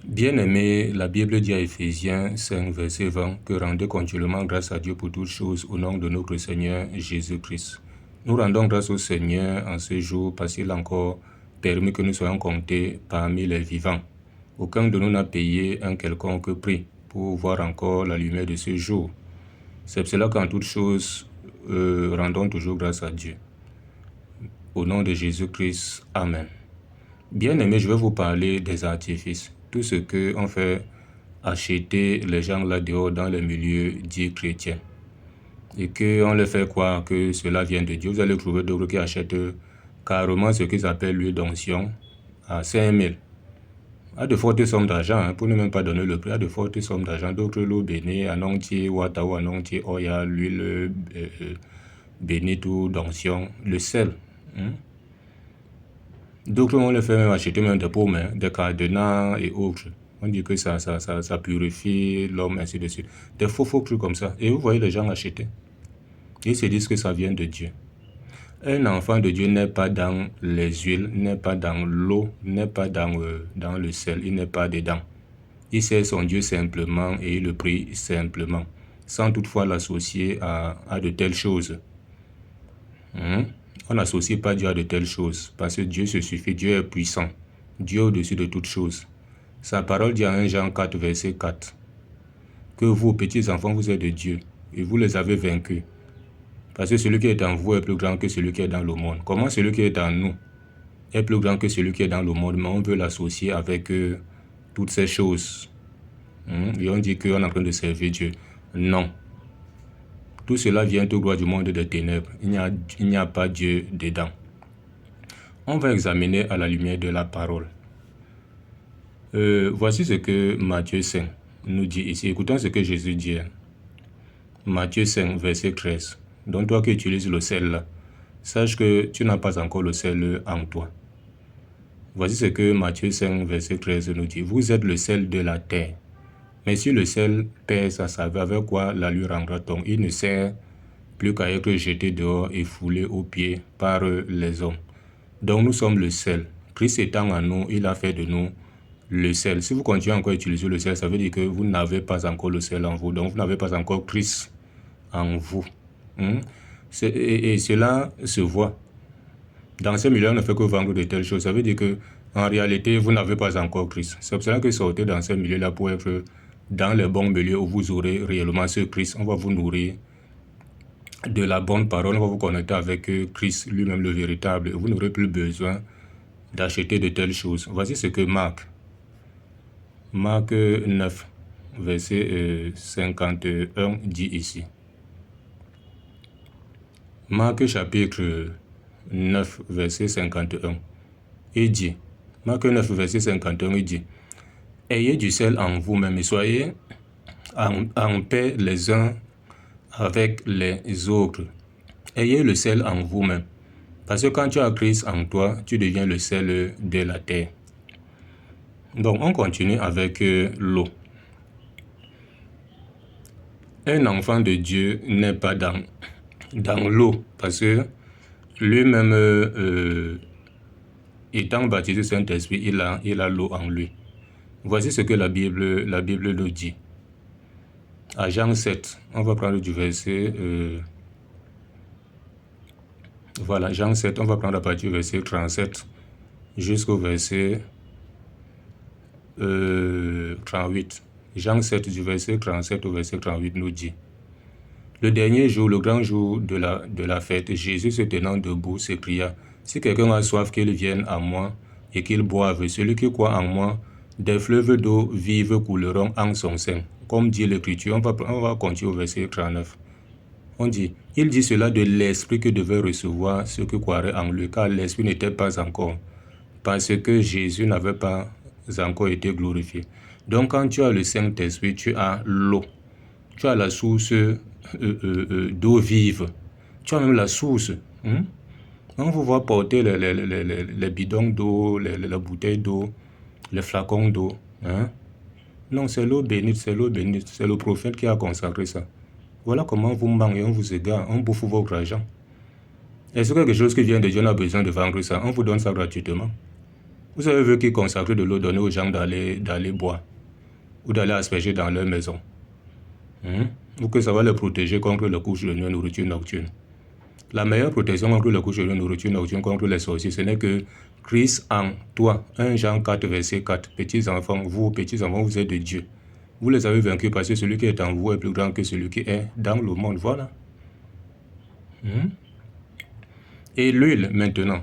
Bien-aimé, la Bible dit à Éphésiens 5, verset 20, que rendez continuellement grâce à Dieu pour toutes choses au nom de notre Seigneur Jésus-Christ. Nous rendons grâce au Seigneur en ce jour parce qu'il a encore permis que nous soyons comptés parmi les vivants. Aucun de nous n'a payé un quelconque prix pour voir encore la lumière de ce jour. C'est pour cela qu'en toutes choses, rendons toujours grâce à Dieu. Au nom de Jésus-Christ, Amen. Bien-aimé, je vais vous parler des artifices. Tout ce qu'on fait acheter les gens là dehors dans les milieux dits chrétiens. Et qu'on les fait croire que cela vient de Dieu. Vous allez trouver d'autres qui achètent carrément ce qu'ils appellent l'huile d'onction à 5 000. À de fortes sommes d'argent, pour ne même pas donner le prix, à de fortes sommes d'argent. D'autres l'eau bénie, anontier, wataou, anontier, oya, l'huile bénite ou d'onction, le sel. D'autres, on les fait même acheter même des paumes, des cadenas et autres. On dit que ça purifie l'homme, ainsi de suite. Des faux trucs comme ça. Et vous voyez les gens acheter. Ils se disent que ça vient de Dieu. Un enfant de Dieu n'est pas dans les huiles, n'est pas dans l'eau, n'est pas dans le sel, il n'est pas dedans. Il sert son Dieu simplement et il le prie simplement, sans toutefois l'associer à de telles choses. On n'associe pas Dieu à de telles choses, parce que Dieu se suffit, Dieu est puissant, Dieu est au-dessus de toutes choses. Sa parole dit en 1 Jean 4, verset 4, que vous, petits enfants, vous êtes de Dieu, et vous les avez vaincus. Parce que celui qui est en vous est plus grand que celui qui est dans le monde. Comment celui qui est en nous est plus grand que celui qui est dans le monde, mais on veut l'associer avec toutes ces choses. Et on dit qu'on est en train de servir Dieu. Non. Tout cela vient au gloire du monde des ténèbres. Il n'y a pas Dieu dedans. On va examiner à la lumière de la parole. Voici ce que Matthieu 5 nous dit ici. Écoutons ce que Jésus dit. Matthieu 5, verset 13. Donc toi qui utilises le sel là, sache que tu n'as pas encore le sel en toi. Voici ce que Matthieu 5, verset 13 nous dit. Vous êtes le sel de la terre. Mais si le sel perd sa saveur, avec quoi la lui rendra-t-on? Il ne sert plus qu'à être jeté dehors et foulé aux pieds par les hommes. Donc nous sommes le sel. Christ étant en nous, il a fait de nous le sel. Si vous continuez encore à utiliser le sel, ça veut dire que vous n'avez pas encore le sel en vous. Donc vous n'avez pas encore Christ en vous. Et cela se voit. Dans ces milieux, on ne fait que vendre de telles choses. Ça veut dire que en réalité, vous n'avez pas encore Christ. C'est pour cela que sortez dans ces milieux-là pour être dans les bons milieux où vous aurez réellement ce Christ. On va vous nourrir de la bonne parole. On va vous connecter avec Christ, lui-même le véritable. Vous n'aurez plus besoin d'acheter de telles choses. Voici ce que Marc 9, verset 51 dit ici. Marc chapitre 9, verset 51. Il dit, Marc 9, verset 51, il dit, ayez du sel en vous-même et soyez en paix les uns avec les autres. Ayez le sel en vous-même. Parce que quand tu as Christ en toi, tu deviens le sel de la terre. Donc, on continue avec l'eau. Un enfant de Dieu n'est pas dans l'eau, parce que lui-même, étant baptisé Saint-Esprit, il a l'eau en lui. Voici ce que la Bible nous dit. À Jean 7, on va prendre du verset... voilà, Jean 7, on va prendre à partir du verset 37 jusqu'au verset 38. Jean 7, du verset 37 au verset 38 nous dit. Le dernier jour, le grand jour de la fête, Jésus se tenant debout s'écria, si quelqu'un a soif, qu'il vienne à moi et qu'il boive. Celui qui croit en moi, des fleuves d'eau vive couleront en son sein. Comme dit l'Écriture, on va continuer au verset 39. On dit, il dit cela de l'Esprit que devait recevoir ceux qui croiraient en lui, car l'Esprit n'était pas encore, parce que Jésus n'avait pas encore été glorifié. Donc quand tu as le Saint-Esprit, tu as l'eau, tu as la source d'eau vive, tu as même la source. On vous voit porter les bidons d'eau, les bouteilles d'eau, les flacons d'eau. Non, c'est l'eau bénite, c'est le prophète qui a consacré ça. Voilà comment vous mangez, on vous égare, on bouffe votre argent. Est-ce que quelque chose qui vient de Dieu, on a besoin de vendre ça? On vous donne ça gratuitement. Vous avez vu qu'ils consacraient de l'eau donnée aux gens d'aller boire ou d'aller asperger dans leur maison. Ou que ça va les protéger contre les couches de nourriture nocturne. La meilleure protection contre les couches de nourriture nocturne, contre les sorciers, ce n'est que Christ en toi. 1 Jean 4, verset 4. Petits enfants, vous êtes de Dieu. Vous les avez vaincus parce que celui qui est en vous est plus grand que celui qui est dans le monde. Voilà. Et l'huile, maintenant.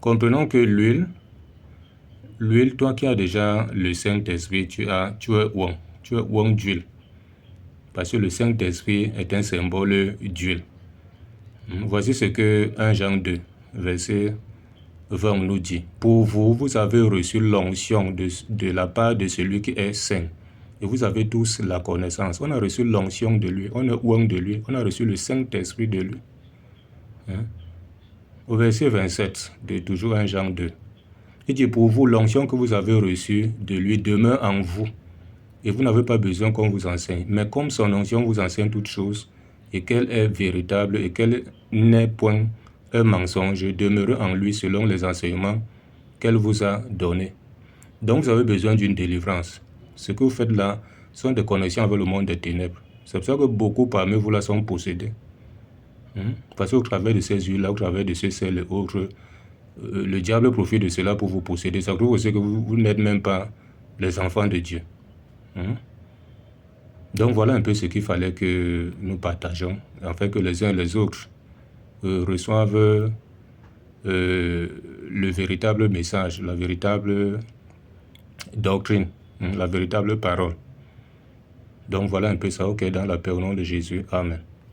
Comprenons que l'huile, toi qui as déjà le Saint-Esprit, tu es ouang d'huile. Parce que le Saint-Esprit est un symbole d'huile. Voici ce que 1 Jean 2, verset 20 nous dit. Pour vous, vous avez reçu l'onction de la part de celui qui est saint. Et vous avez tous la connaissance. On a reçu l'onction de lui, on est ouang de lui, on a reçu le Saint-Esprit de lui. Au verset 27 de toujours 1 Jean 2, il dit, pour vous, l'onction que vous avez reçue de lui demeure en vous. Et vous n'avez pas besoin qu'on vous enseigne. Mais comme son onction vous enseigne toutes choses, et qu'elle est véritable, et qu'elle n'est point un mensonge, demeurez en lui selon les enseignements qu'elle vous a donnés. Donc vous avez besoin d'une délivrance. Ce que vous faites là sont des connexions avec le monde des ténèbres. C'est pour ça que beaucoup parmi vous là sont possédés. Parce qu'au travers de ces huiles-là, au travers de ces sels et autres, le diable profite de cela pour vous posséder. Ça prouve aussi que vous n'êtes même pas les enfants de Dieu. Donc voilà un peu ce qu'il fallait que nous partageons, afin que les uns et les autres reçoivent le véritable message, la véritable doctrine, la véritable parole. Donc voilà un peu ça, ok, dans la paix au nom de Jésus. Amen.